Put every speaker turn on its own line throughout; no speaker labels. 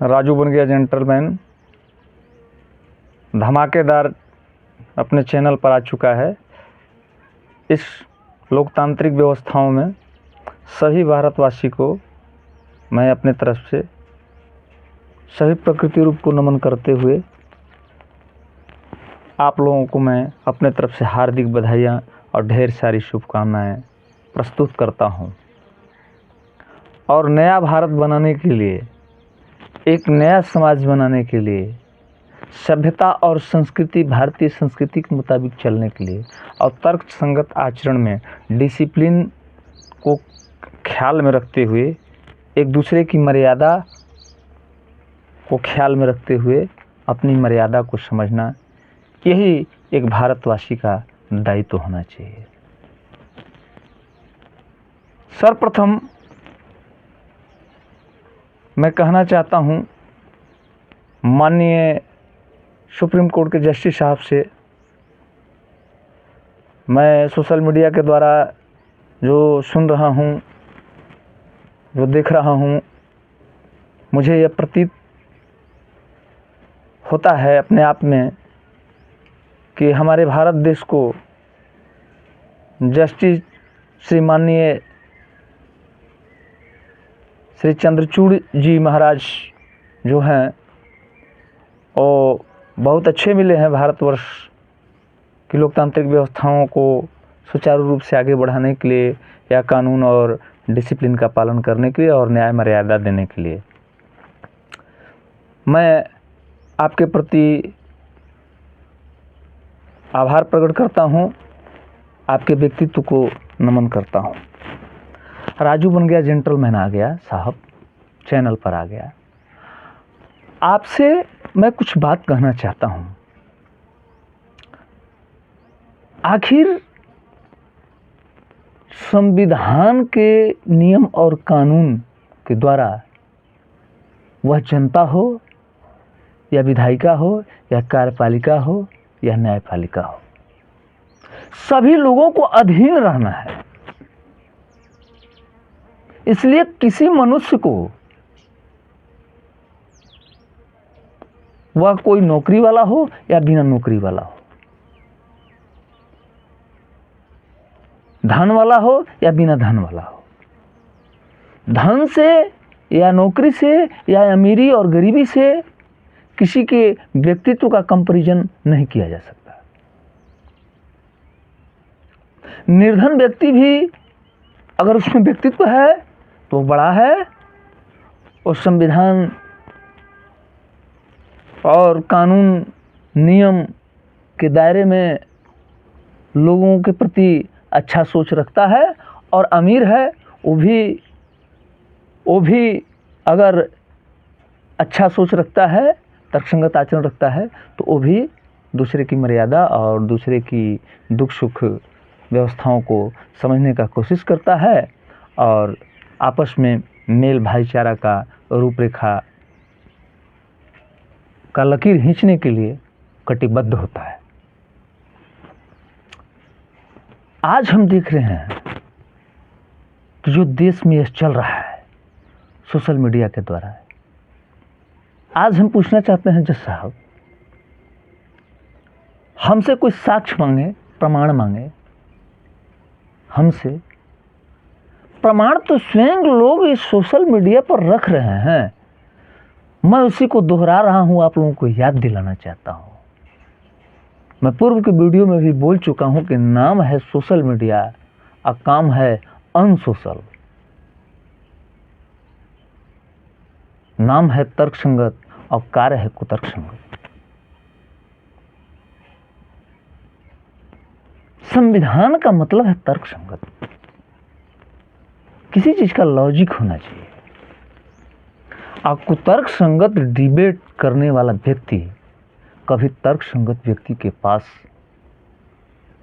राजू बन गया जेंटलमैन धमाकेदार अपने चैनल पर आ चुका है। इस लोकतांत्रिक व्यवस्थाओं में सभी भारतवासी को मैं अपने तरफ से सभी प्रकृति रूप को नमन करते हुए आप लोगों को मैं अपने तरफ से हार्दिक बधाइयाँ और ढेर सारी शुभकामनाएं प्रस्तुत करता हूं। और नया भारत बनाने के लिए, एक नया समाज बनाने के लिए, सभ्यता और संस्कृति, भारतीय संस्कृति के मुताबिक चलने के लिए और तर्क संगत आचरण में डिसिप्लिन को ख्याल में रखते हुए, एक दूसरे की मर्यादा को ख्याल में रखते हुए अपनी मर्यादा को समझना, यही एक भारतवासी का दायित्व होना चाहिए। सर्वप्रथम मैं कहना चाहता हूं माननीय सुप्रीम कोर्ट के जस्टिस साहब से, मैं सोशल मीडिया के द्वारा जो सुन रहा हूं, जो देख रहा हूं, मुझे यह प्रतीत होता है अपने आप में कि हमारे भारत देश को जस्टिस श्री माननीय श्री चंद्रचूड़ जी महाराज जो हैं वो बहुत अच्छे मिले हैं भारतवर्ष की लोकतांत्रिक व्यवस्थाओं को सुचारू रूप से आगे बढ़ाने के लिए, या कानून और डिसिप्लिन का पालन करने के लिए और न्याय मर्यादा देने के लिए। मैं आपके प्रति आभार प्रकट करता हूं, आपके व्यक्तित्व को नमन करता हूं। राजू बन गया जेंटलमैन आ गया साहब, चैनल पर आ गया। आपसे मैं कुछ बात कहना चाहता हूं। आखिर संविधान के नियम और कानून के द्वारा वह जनता हो या विधायिका हो या कार्यपालिका हो या न्यायपालिका हो, सभी लोगों को अधीन रहना है। इसलिए किसी मनुष्य को, वह कोई नौकरी वाला हो या बिना नौकरी वाला हो, धन वाला हो या बिना धन वाला हो, धन से या नौकरी से या अमीरी और गरीबी से किसी के व्यक्तित्व का कंपैरिजन नहीं किया जा सकता। निर्धन व्यक्ति भी अगर उसमें व्यक्तित्व है तो बड़ा है, और संविधान और कानून नियम के दायरे में लोगों के प्रति अच्छा सोच रखता है। और अमीर है वो भी अगर अच्छा सोच रखता है, तर्कसंगत आचरण रखता है, तो वो भी दूसरे की मर्यादा और दूसरे की दुख सुख व्यवस्थाओं को समझने का कोशिश करता है और आपस में मेल भाईचारा का रूपरेखा का लकीर खींचने के लिए कटिबद्ध होता है। आज हम देख रहे हैं कि जो देश में यह चल रहा है सोशल मीडिया के द्वारा, आज हम पूछना चाहते हैं जज साहब, हमसे कोई साक्ष्य मांगे, प्रमाण मांगे, हमसे प्रमाण तो स्वयं लोग इस सोशल मीडिया पर रख रहे हैं। मैं उसी को दोहरा रहा हूं, आप लोगों को याद दिलाना चाहता हूं। मैं पूर्व के वीडियो में भी बोल चुका हूं कि नाम है सोशल मीडिया और काम है अनसोशल। नाम है तर्कसंगत और कार्य है कुतर्कसंगत। संविधान का मतलब है तर्कसंगत, किसी चीज का लॉजिक होना चाहिए। और कुतर्क संगत डिबेट करने वाला व्यक्ति कभी तर्क संगत व्यक्ति के पास,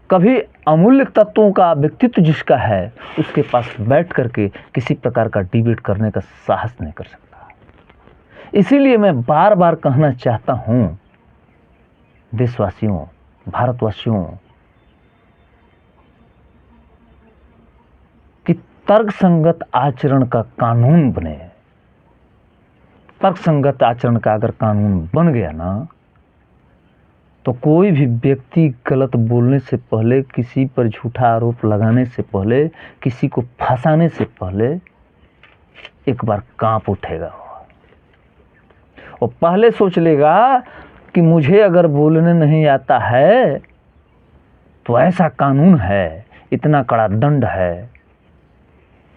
कभी अमूल्य तत्वों का व्यक्तित्व जिसका है उसके पास बैठ करके किसी प्रकार का डिबेट करने का साहस नहीं कर सकता। इसीलिए मैं बार बार कहना चाहता हूं देशवासियों, भारतवासियों, कि तर्क संगत आचरण का कानून बने। तर्क संगत आचरण का अगर कानून बन गया ना, तो कोई भी व्यक्ति गलत बोलने से पहले, किसी पर झूठा आरोप लगाने से पहले, किसी को फंसाने से पहले एक बार कांप उठेगा और पहले सोच लेगा कि मुझे अगर बोलने नहीं आता है तो ऐसा कानून है, इतना कड़ा दंड है,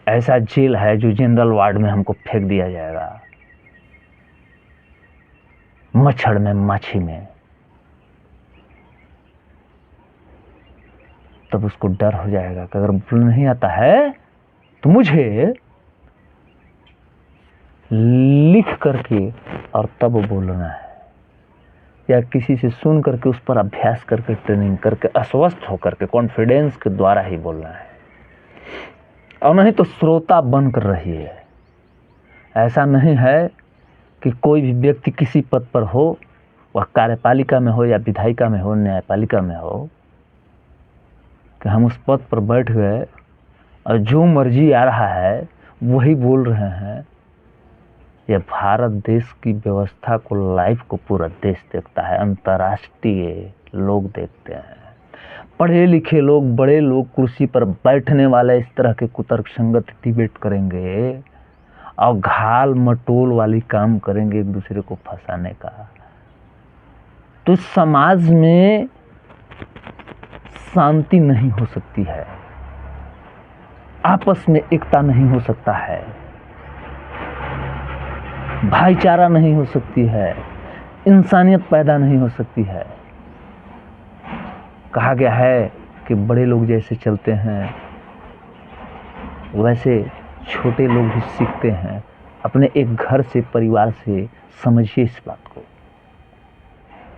ऐसा जेल है जो जनरल वार्ड में हमको फेंक दिया जाएगा, मच्छर में, माछी में। तब उसको डर हो जाएगा कि अगर बोलने नहीं आता है तो मुझे लिख करके और तब बोलना है, या किसी से सुन करके उस पर अभ्यास करके, ट्रेनिंग करके, अस्वस्थ होकर के, कॉन्फिडेंस के द्वारा ही बोलना है। और नहीं तो श्रोता बनकर रहिए। ऐसा नहीं है कि कोई भी व्यक्ति किसी पद पर हो, वह कार्यपालिका में हो या विधायिका में हो, न्यायपालिका में हो, कि हम उस पद पर बैठ गए और जो मर्जी आ रहा है वही बोल रहे हैं। यह भारत देश की व्यवस्था को, लाइफ को पूरा देश देखता है, अंतर्राष्ट्रीय लोग देखते हैं। पढ़े लिखे लोग, बड़े लोग, कुर्सी पर बैठने वाले इस तरह के कुतर्क संगत डिबेट करेंगे और घाल मटोल वाली काम करेंगे एक दूसरे को फंसाने का, तो समाज में शांति नहीं हो सकती है, आपस में एकता नहीं हो सकता है, भाईचारा नहीं हो सकती है, इंसानियत पैदा नहीं हो सकती है। कहा गया है कि बड़े लोग जैसे चलते हैं वैसे छोटे लोग भी सीखते हैं। अपने एक घर से, परिवार से समझिए इस बात को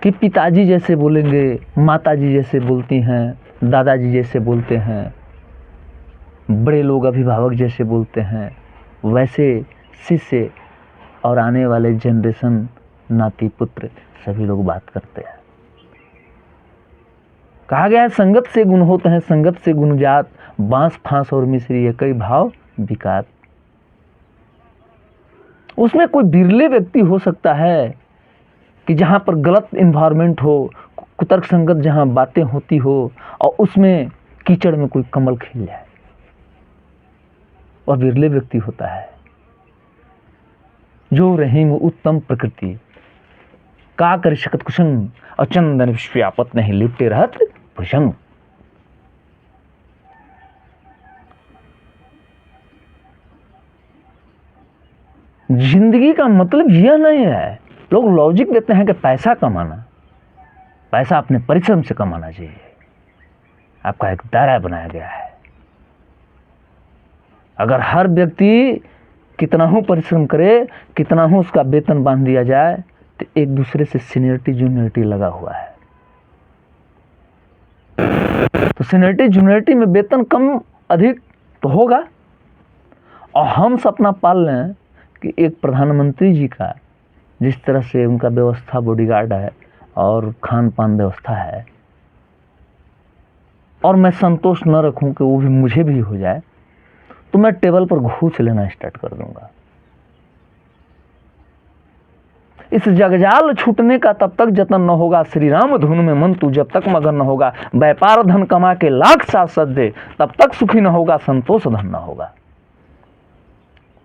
कि पिताजी जैसे बोलेंगे, माताजी जैसे बोलती हैं, दादाजी जैसे बोलते हैं, बड़े लोग अभिभावक जैसे बोलते हैं, वैसे शिष्य और आने वाले जनरेशन, नाती पुत्र सभी लोग बात करते हैं। कहा गया है संगत से गुण होते हैं, संगत से गुण जात, बांस फांस और मिश्री ये कई भाव विकात। उसमें कोई बिरले व्यक्ति हो सकता है कि जहां पर गलत इन्वायरमेंट हो, कुतर्क संगत जहां बातें होती हो और उसमें कीचड़ में कोई कमल खिल जाए, वह बिरले व्यक्ति होता है। जो रहीम उत्तम प्रकृति का कर शकत कुशंग, और चंदन विश्व्यापत नहीं लिपटे रहत भुजंग। जिंदगी का मतलब यह नहीं है, लोग लॉजिक देते हैं कि पैसा कमाना, पैसा अपने परिश्रम से कमाना चाहिए, आपका एक दायरा बनाया गया है। अगर हर व्यक्ति कितना हो परिश्रम करे, कितना हो उसका वेतन बांध दिया जाए, तो एक दूसरे से सीनियरिटी जूनियरिटी लगा हुआ है। तो सीनियरिटी जूनियरिटी में वेतन कम अधिक तो होगा। और हम सपना पाल लें कि एक प्रधानमंत्री जी का जिस तरह से उनका व्यवस्था, बॉडीगार्ड है और खान पान व्यवस्था है, और मैं संतोष न रखूं कि वो भी मुझे भी हो जाए, तो मैं टेबल पर घूस लेना स्टार्ट कर दूंगा। इस जगजाल छूटने का तब तक जतन न होगा, श्री राम धुन में मन तू जब तक मगन न होगा, व्यापार धन कमा के लाख साथ दे तब तक सुखी न होगा, संतोष धन न होगा।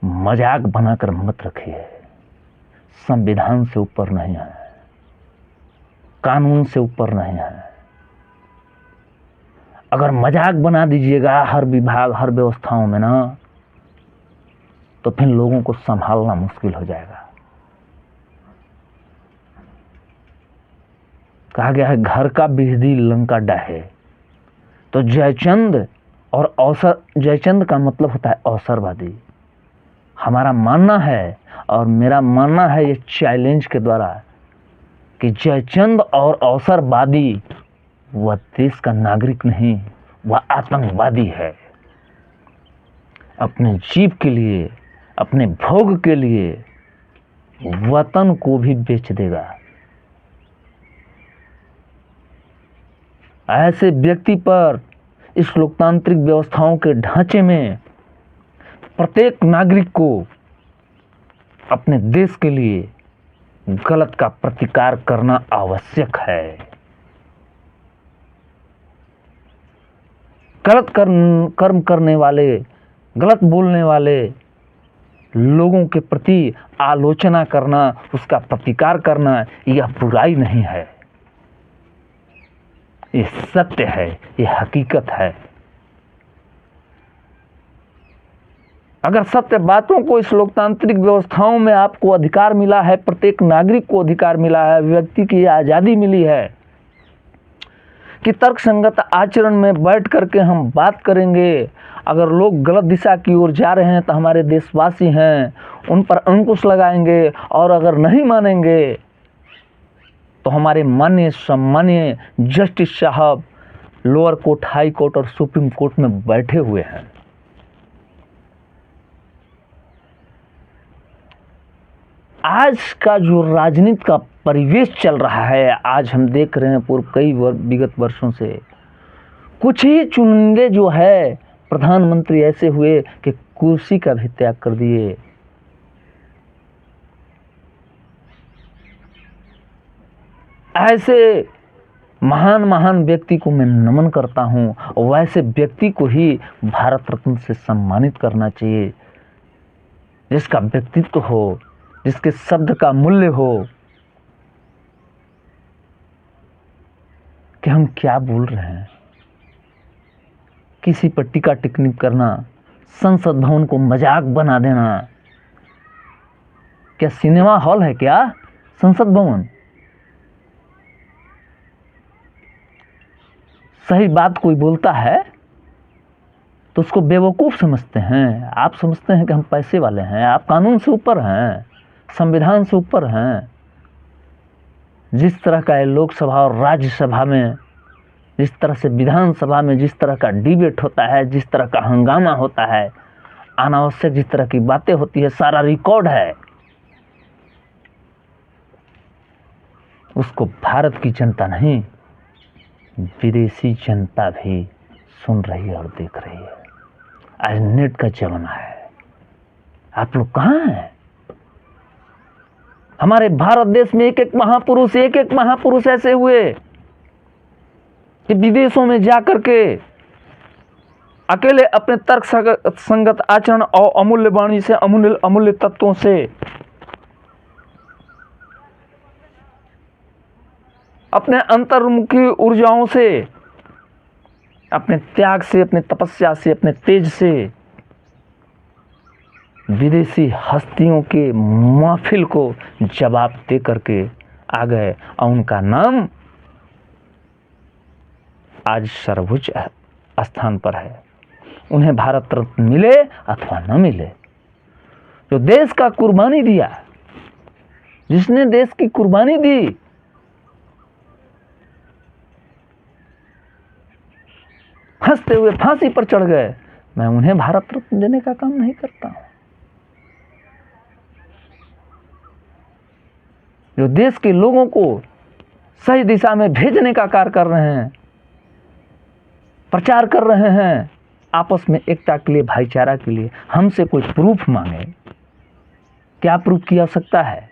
मजाक बनाकर मत रखिए, संविधान से ऊपर नहीं है, कानून से ऊपर नहीं है। अगर मजाक बना दीजिएगा हर विभाग, हर व्यवस्थाओं में ना, तो फिर लोगों को संभालना मुश्किल हो जाएगा। कहा गया है घर का बिजली लंका डाहे। तो जयचंद और अवसर, जयचंद का मतलब होता है अवसरवादी। हमारा मानना है और मेरा मानना है ये चैलेंज के द्वारा कि जयचंद और अवसरवादी वह देश का नागरिक नहीं, वह आतंकवादी है। अपने जीव के लिए, अपने भोग के लिए वतन को भी बेच देगा। ऐसे व्यक्ति पर इस लोकतांत्रिक व्यवस्थाओं के ढांचे में प्रत्येक नागरिक को अपने देश के लिए गलत का प्रतिकार करना आवश्यक है। गलत कर्म करने वाले, गलत बोलने वाले लोगों के प्रति आलोचना करना, उसका प्रतिकार करना, यह बुराई नहीं है, ये सत्य है, ये हकीकत है। अगर सत्य बातों को इस लोकतांत्रिक व्यवस्थाओं में आपको अधिकार मिला है, प्रत्येक नागरिक को अधिकार मिला है, व्यक्ति की आज़ादी मिली है कि तर्कसंगत आचरण में बैठ करके हम बात करेंगे। अगर लोग गलत दिशा की ओर जा रहे हैं तो हमारे देशवासी हैं, उन पर अंकुश लगाएंगे, और अगर नहीं मानेंगे तो हमारे माननीय सम्मानीय जस्टिस साहब लोअर कोर्ट, हाई कोर्ट और सुप्रीम कोर्ट में बैठे हुए हैं। आज का जो राजनीति का परिवेश चल रहा है, आज हम देख रहे हैं पूर्व कई विगत वर्षों से कुछ ही चुनिंदे जो है प्रधानमंत्री ऐसे हुए कि कुर्सी का भी त्याग कर दिए। ऐसे महान महान व्यक्ति को मैं नमन करता हूं, वैसे व्यक्ति को ही भारत रत्न से सम्मानित करना चाहिए, जिसका व्यक्तित्व हो, जिसके शब्द का मूल्य हो। कि हम क्या बोल रहे हैं, किसी पर टीका टिप्पणी करना, संसद भवन को मजाक बना देना। क्या सिनेमा हॉल है क्या संसद भवन? सही बात कोई बोलता है तो उसको बेवकूफ समझते हैं। आप समझते हैं कि हम पैसे वाले हैं, आप कानून से ऊपर हैं, संविधान से ऊपर हैं। जिस तरह का लोकसभा और राज्यसभा में, जिस तरह से विधानसभा में जिस तरह का डिबेट होता है, जिस तरह का हंगामा होता है, अनावश्यक जिस तरह की बातें होती है, सारा रिकॉर्ड है। उसको भारत की जनता नहीं, विदेशी जनता भी सुन रही है और देख रही है। आज नेट का जमाना है। आप लोग कहाँ हैं? हमारे भारत देश में एक एक महापुरुष ऐसे हुए कि विदेशों में जाकर के अकेले अपने तर्क संगत आचरण और अमूल्य वाणी से, अमूल्य तत्वों से, अपने अंतर्मुखी ऊर्जाओं से, अपने त्याग से, अपने तपस्या से, अपने तेज से विदेशी हस्तियों के महफिल को जवाब दे करके आ गए, और उनका नाम आज सर्वोच्च स्थान पर है। उन्हें भारत रत्न मिले अथवा न मिले, जो देश का कुर्बानी दिया, जिसने देश की कुर्बानी दी, हंसते हुए फांसी पर चढ़ गए, मैं उन्हें भारत रत्न देने का काम नहीं करता हूं। जो देश के लोगों को सही दिशा में भेजने का कार्य कर रहे हैं, प्रचार कर रहे हैं, आपस में एकता के लिए, भाईचारा के लिए, हमसे कोई प्रूफ मांगे। क्या प्रूफ की आवश्यकता है?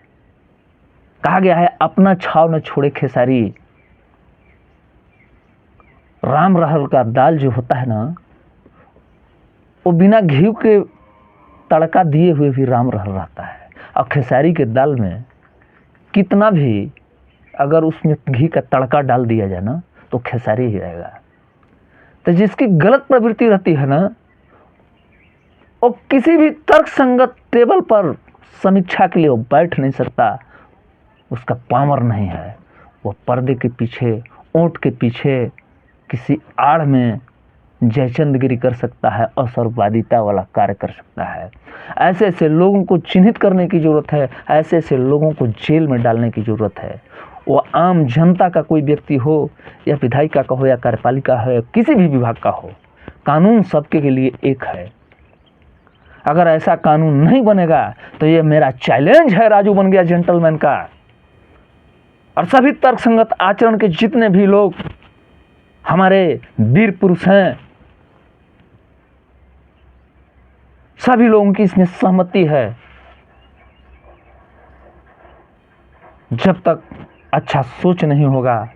कहा गया है अपना छाव न छोड़े खेसारी। राम रहल का दाल जो होता है ना, वो बिना घी के तड़का दिए हुए भी राम रहल रहता है, और खेसारी के दाल में कितना भी अगर उसमें घी का तड़का डाल दिया जाए ना, तो खेसारी ही रहेगा। तो जिसकी गलत प्रवृत्ति रहती है ना, वो किसी भी तर्क संगत टेबल पर समीक्षा के लिए वो बैठ नहीं सकता, उसका पावर नहीं है। वो पर्दे के पीछे, ओंठ के पीछे, किसी आड़ में जयचंदगिरी कर सकता है, असरवादिता वाला कार्य कर सकता है। ऐसे ऐसे लोगों को चिन्हित करने की जरूरत है, ऐसे ऐसे लोगों को जेल में डालने की जरूरत है। वो आम जनता का कोई व्यक्ति हो, या विधायिका का हो, या कार्यपालिका है, किसी भी विभाग का हो, कानून सबके के लिए एक है। अगर ऐसा कानून नहीं बनेगा तो ये मेरा चैलेंज है राजू बन गया जेंटलमैन का, और सभी तर्क संगत आचरण के जितने भी लोग हमारे वीर पुरुष हैं, सभी लोगों की इसमें सहमति है। जब तक अच्छा सोच नहीं होगा,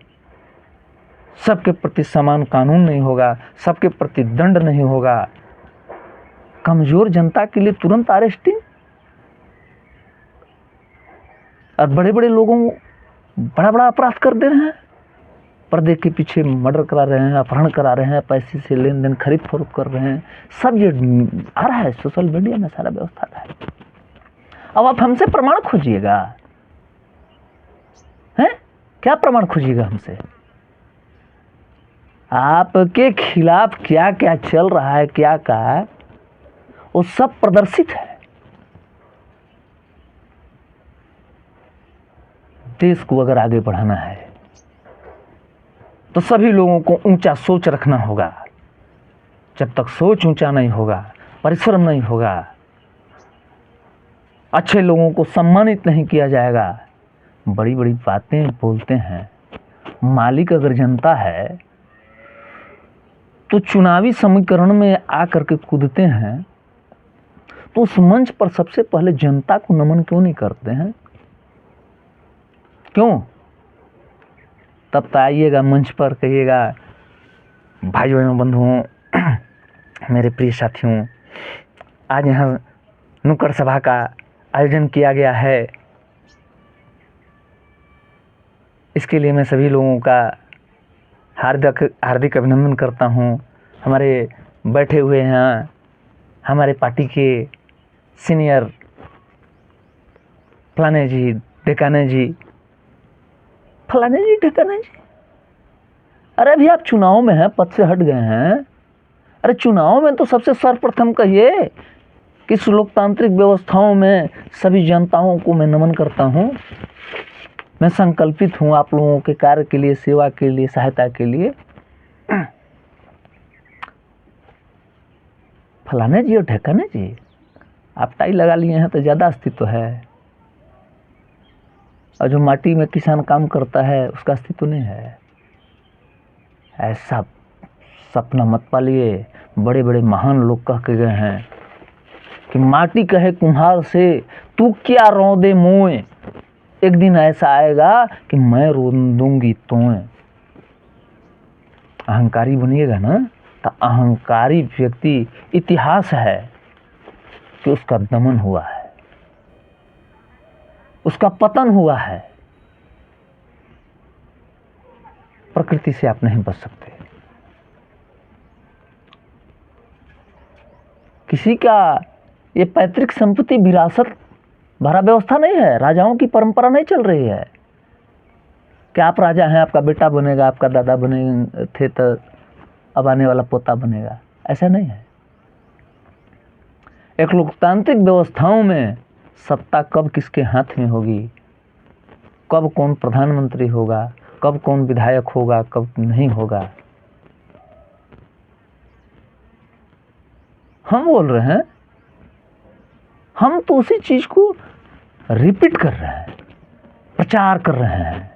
सबके प्रति समान कानून नहीं होगा, सबके प्रति दंड नहीं होगा, कमजोर जनता के लिए तुरंत अरेस्टिंग, और बड़े बड़े लोगों बड़ा बड़ा अपराध कर दे रहे हैं, पर्दे के पीछे मर्डर करा रहे हैं, अपहरण करा रहे हैं, पैसे से लेन देन खरीद फरोख्त कर रहे हैं। सब ये आ रहा है, सोशल मीडिया में सारा व्यवस्था है। अब आप हमसे प्रमाण खोजिएगा, हैं? क्या प्रमाण खोजिएगा हमसे? आपके खिलाफ क्या क्या चल रहा है, क्या क्या, वो सब प्रदर्शित है। देश को अगर आगे बढ़ाना है तो सभी लोगों को ऊंचा सोच रखना होगा। जब तक सोच ऊंचा नहीं होगा, परिश्रम नहीं होगा, अच्छे लोगों को सम्मानित नहीं किया जाएगा, बड़ी बड़ी बातें बोलते हैं। मालिक अगर जनता है तो चुनावी समीकरण में आकर के कूदते हैं, तो उस मंच पर सबसे पहले जनता को नमन क्यों नहीं करते हैं? क्यों? तब तो आइएगा मंच पर, कहिएगा भाइयों एवं बंधुओं, मेरे प्रिय साथियों, आज यहाँ नुक्कड़ सभा का आयोजन किया गया है। इसके लिए मैं सभी लोगों का हार्दिक अभिनंदन करता हूँ। हमारे बैठे हुए हैं हमारे पार्टी के सीनियर फलाने जी, ढेकाने जी, फलाने जी, ढेकाने जी। अरे अभी आप चुनाव में हैं, पद से हट गए हैं। अरे चुनाव में तो सबसे सर्वप्रथम कहिए कि इस लोकतांत्रिक व्यवस्थाओं में सभी जनताओं को मैं नमन करता हूँ, मैं संकल्पित हूँ आप लोगों के कार्य के लिए, सेवा के लिए, सहायता के लिए। फलाने जी और ढेकाने जी, आप टाई लगा लिए हैं तो ज़्यादा अस्तित्व है, और जो माटी में किसान काम करता है उसका अस्तित्व नहीं है। ऐसा सपना मत पालिए। बड़े बड़े महान लोग कह के गए हैं कि माटी कहे कुम्हार से, तू क्या रौंदे मोए, एक दिन ऐसा आएगा कि मैं रोन दूंगी तोए। अहंकारी बनिएगा ना, तो अहंकारी व्यक्ति, इतिहास है कि उसका दमन हुआ है, उसका पतन हुआ है। प्रकृति से आप नहीं बच सकते। किसी का ये पैतृक संपत्ति विरासत भरा व्यवस्था नहीं है, राजाओं की परंपरा नहीं चल रही है कि आप राजा हैं, आपका बेटा बनेगा, आपका दादा बने थे तो अब आने वाला पोता बनेगा। ऐसा नहीं है। एक लोकतांत्रिक व्यवस्थाओं में सत्ता कब किसके हाथ में होगी, कब कौन प्रधानमंत्री होगा, कब कौन विधायक होगा, कब नहीं होगा, हम बोल रहे हैं। हम तो उसी चीज को रिपीट कर रहे हैं, प्रचार कर रहे हैं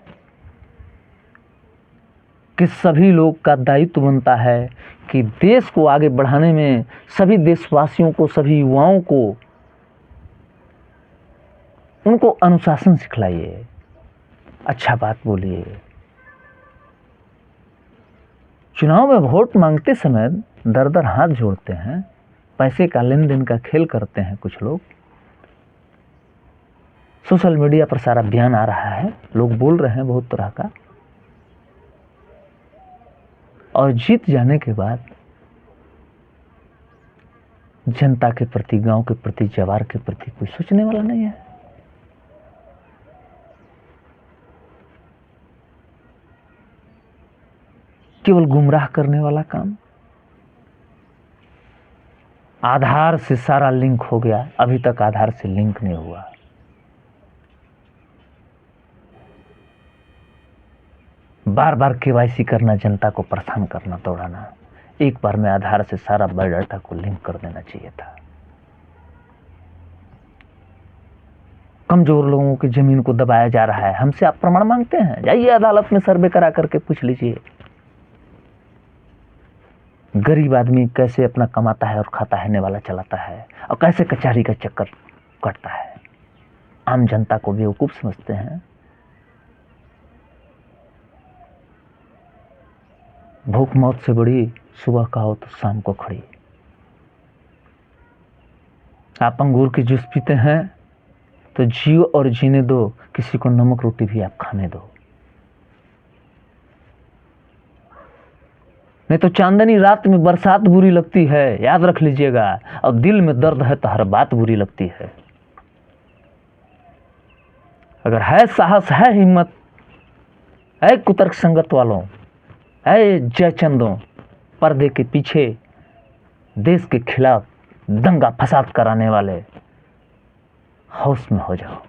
कि सभी लोग का दायित्व बनता है कि देश को आगे बढ़ाने में सभी देशवासियों को, सभी युवाओं को, उनको अनुशासन सिखलाइए, अच्छा बात बोलिए। चुनाव में वोट मांगते समय दर दर हाथ जोड़ते हैं, पैसे का लेन देन का खेल करते हैं कुछ लोग। सोशल मीडिया पर सारा बयान आ रहा है, लोग बोल रहे हैं बहुत तरह का, और जीत जाने के बाद जनता के प्रति, गांव के प्रति, जवार के प्रति कोई सोचने वाला नहीं है। केवल गुमराह करने वाला काम। आधार से सारा लिंक हो गया, अभी तक आधार से लिंक नहीं हुआ। बार बार केवाईसी करना, जनता को परेशान करना, दौड़ाना। एक बार में आधार से सारा बायोडाटा को लिंक कर देना चाहिए था। कमजोर लोगों की जमीन को दबाया जा रहा है। हमसे आप प्रमाण मांगते हैं, जाइए अदालत में सर्वे करा करके पूछ लीजिए। गरीब आदमी कैसे अपना कमाता है और खाता है, वाला चलाता है, और कैसे कचहरी का चक्कर कटता है। आम जनता को बेवकूफ समझते हैं। भूख मौत से बड़ी, सुबह का हो तो शाम को खड़ी। आप अंगूर की जूस पीते हैं तो जियो और जीने दो, किसी को नमक रोटी भी आप खाने दो। नहीं तो चांदनी रात में बरसात बुरी लगती है, याद रख लीजिएगा। और दिल में दर्द है तो हर बात बुरी लगती है। अगर है साहस, है हिम्मत, है कुतर्क संगत वालों, है जयचंदों, पर्दे के पीछे देश के खिलाफ दंगा फसाद कराने वाले, होश में हो जाओ।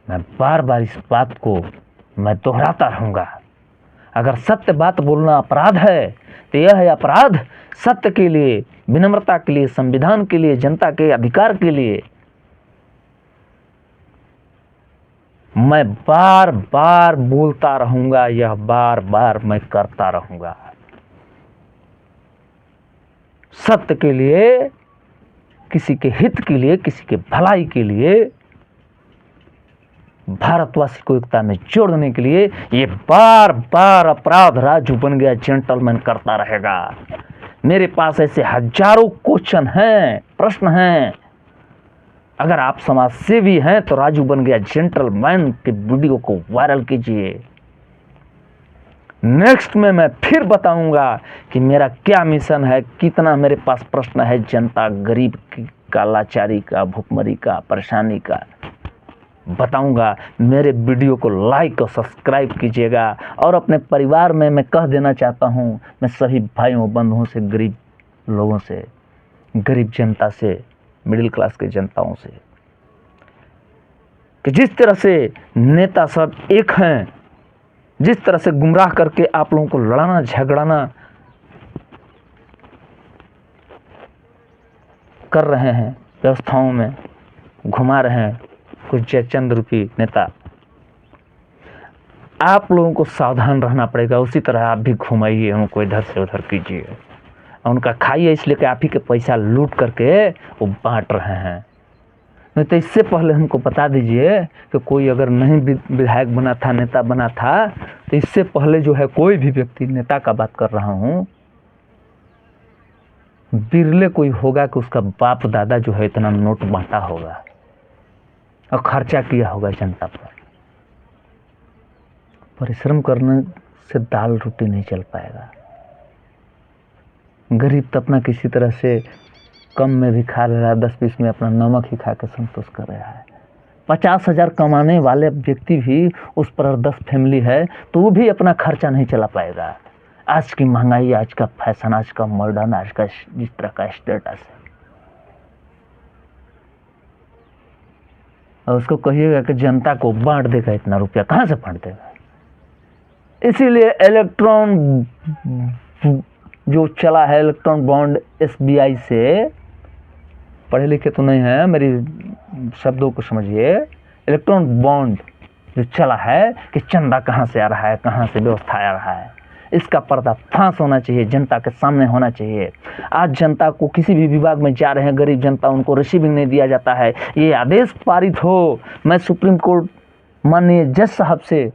मैं बार बार इस बात को मैं दोहराता रहूंगा। अगर सत्य बात बोलना अपराध है तो यह है अपराध सत्य के लिए, विनम्रता के लिए, संविधान के लिए, जनता के अधिकार के लिए। मैं बार बार बोलता रहूंगा, यह बार बार मैं करता रहूंगा। सत्य के लिए, किसी के हित के लिए, किसी के भलाई के लिए, भारतवासी को एकता में जोड़ने के लिए ये बार बार अपराध राजू बन गया जेंटलमैन करता रहेगा। मेरे पास ऐसे हजारों क्वेश्चन हैं, प्रश्न हैं। अगर आप समाज सेवी हैं तो राजू बन गया जेंटलमैन के वीडियो को वायरल कीजिए। नेक्स्ट में मैं फिर बताऊंगा कि मेरा क्या मिशन है, कितना मेरे पास प्रश्न है जनता गरीब का, लाचारी का, भुखमरी का, परेशानी का बताऊंगा। मेरे वीडियो को लाइक और सब्सक्राइब कीजिएगा। और अपने परिवार में मैं कह देना चाहता हूं, मैं सभी भाइयों बंधुओं से, गरीब लोगों से, गरीब जनता से, मिडिल क्लास के जनताओं से, कि जिस तरह से नेता सब एक हैं, जिस तरह से गुमराह करके आप लोगों को लड़ाना झगड़ाना कर रहे हैं, व्यवस्थाओं में घुमा रहे हैं कुछ जयचंद रूपी नेता, आप लोगों को सावधान रहना पड़ेगा। उसी तरह आप भी घुमाइए, उनको इधर से उधर कीजिए, उनका खाइए, इसलिए कि आप ही के पैसा लूट करके वो बांट रहे हैं। नहीं तो इससे पहले हमको बता दीजिए कि कोई अगर नहीं विधायक बना था, नेता बना था, तो इससे पहले जो है कोई भी व्यक्ति, नेता का बात कर रहा हूँ, बिरले कोई होगा कि उसका बाप दादा जो है इतना नोट बांटा होगा और खर्चा किया होगा जनता पर। परिश्रम करने से दाल रोटी नहीं चल पाएगा। गरीब तो अपना किसी तरह से कम में भी खा रहा है, 10-20 में अपना नमक ही खा के संतोष कर रहा है। 50,000 कमाने वाले व्यक्ति भी, उस पर 10 फैमिली है तो वो भी अपना खर्चा नहीं चला पाएगा। आज की महंगाई, आज का फैशन, आज का मॉडर्न, आज का जिस तरह का स्टेटस है, और उसको कहिएगा कि जनता को बांट देगा इतना रुपया, कहाँ से बांट देगा। इसीलिए इलेक्ट्रॉन जो चला है, इलेक्ट्रॉन बॉन्ड SBI से, पढ़े लिखे तो नहीं है, मेरी शब्दों को समझिए। इलेक्ट्रॉन बॉन्ड जो चला है कि चंदा कहाँ से आ रहा है, कहाँ से व्यवस्था आ रहा है, इसका पर्दाफाश होना चाहिए, जनता के सामने होना चाहिए। आज जनता को किसी भी विभाग में जा रहे हैं गरीब जनता, उनको रिसीविंग नहीं दिया जाता है। ये आदेश पारित हो, मैं सुप्रीम कोर्ट माननीय जज साहब से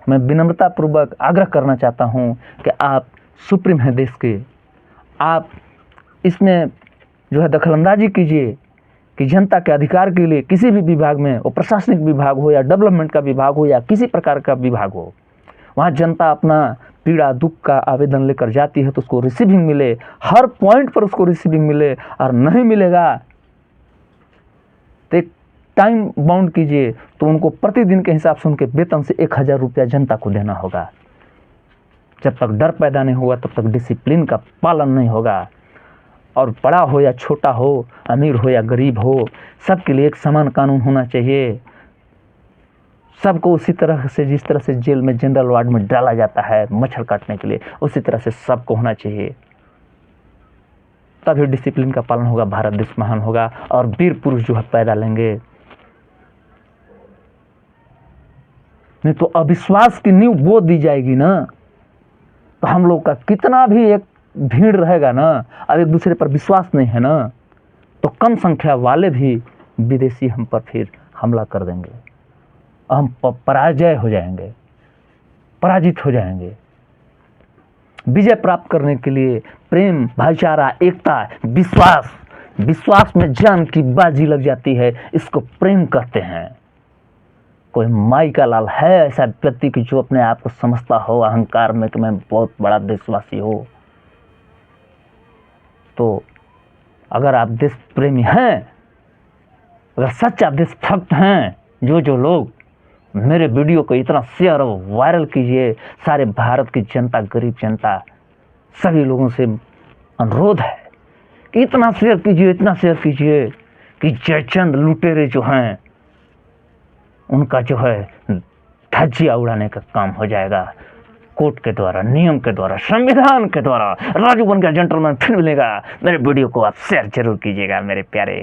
मैं विनम्रता पूर्वक आग्रह करना चाहता हूं कि आप सुप्रीम हैं देश के, आप इसमें जो है दखलंदाजी कीजिए कि जनता के अधिकार के लिए किसी भी विभाग में, वो प्रशासनिक विभाग हो या डेवलपमेंट का विभाग हो या किसी प्रकार का विभाग हो, वहाँ जनता अपना पीड़ा दुख का आवेदन लेकर जाती है तो उसको रिसीविंग मिले, हर पॉइंट पर उसको रिसीविंग मिले। और नहीं मिलेगा तो एक टाइम बाउंड कीजिए, तो उनको प्रतिदिन के हिसाब से उनके वेतन से 1,000 रुपया जनता को देना होगा। जब तक डर पैदा नहीं हुआ तब तक डिसिप्लिन का पालन नहीं होगा। और बड़ा हो या छोटा हो, अमीर हो या गरीब हो, सबके लिए एक समान कानून होना चाहिए। सबको उसी तरह से, जिस तरह से जेल में जनरल वार्ड में डाला जाता है मच्छर काटने के लिए, उसी तरह से सबको होना चाहिए। तभी डिसिप्लिन का पालन होगा, भारत देश महान होगा और वीर पुरुष जो है पैदा लेंगे। नहीं तो अविश्वास की नींव बो दी जाएगी ना, तो हम लोग का कितना भी एक भीड़ रहेगा ना, अब एक दूसरे पर विश्वास नहीं है ना, तो कम संख्या वाले भी विदेशी हम पर फिर हमला कर देंगे, हम पराजय हो जाएंगे, पराजित हो जाएंगे। विजय प्राप्त करने के लिए प्रेम, भाईचारा, एकता, विश्वास में जान की बाजी लग जाती है, इसको प्रेम कहते हैं। कोई माई का लाल है ऐसा व्यक्ति कि जो अपने आप को समझता हो अहंकार में कि मैं बहुत बड़ा देशवासी हो? तो अगर आप देश प्रेमी हैं, अगर सच्चा देशभक्त हैं, जो लोग मेरे वीडियो को इतना शेयर और वायरल कीजिए, सारे भारत की जनता, गरीब जनता, सभी लोगों से अनुरोध है कि इतना शेयर कीजिए कि जयचंद लुटेरे जो हैं उनका जो है धज्जियां उड़ाने का काम हो जाएगा। कोर्ट के द्वारा, नियम के द्वारा, संविधान के द्वारा। राजू बन गया जेंटलमैन फिर मिलेगा। मेरे वीडियो को आप शेयर जरूर कीजिएगा मेरे प्यारे।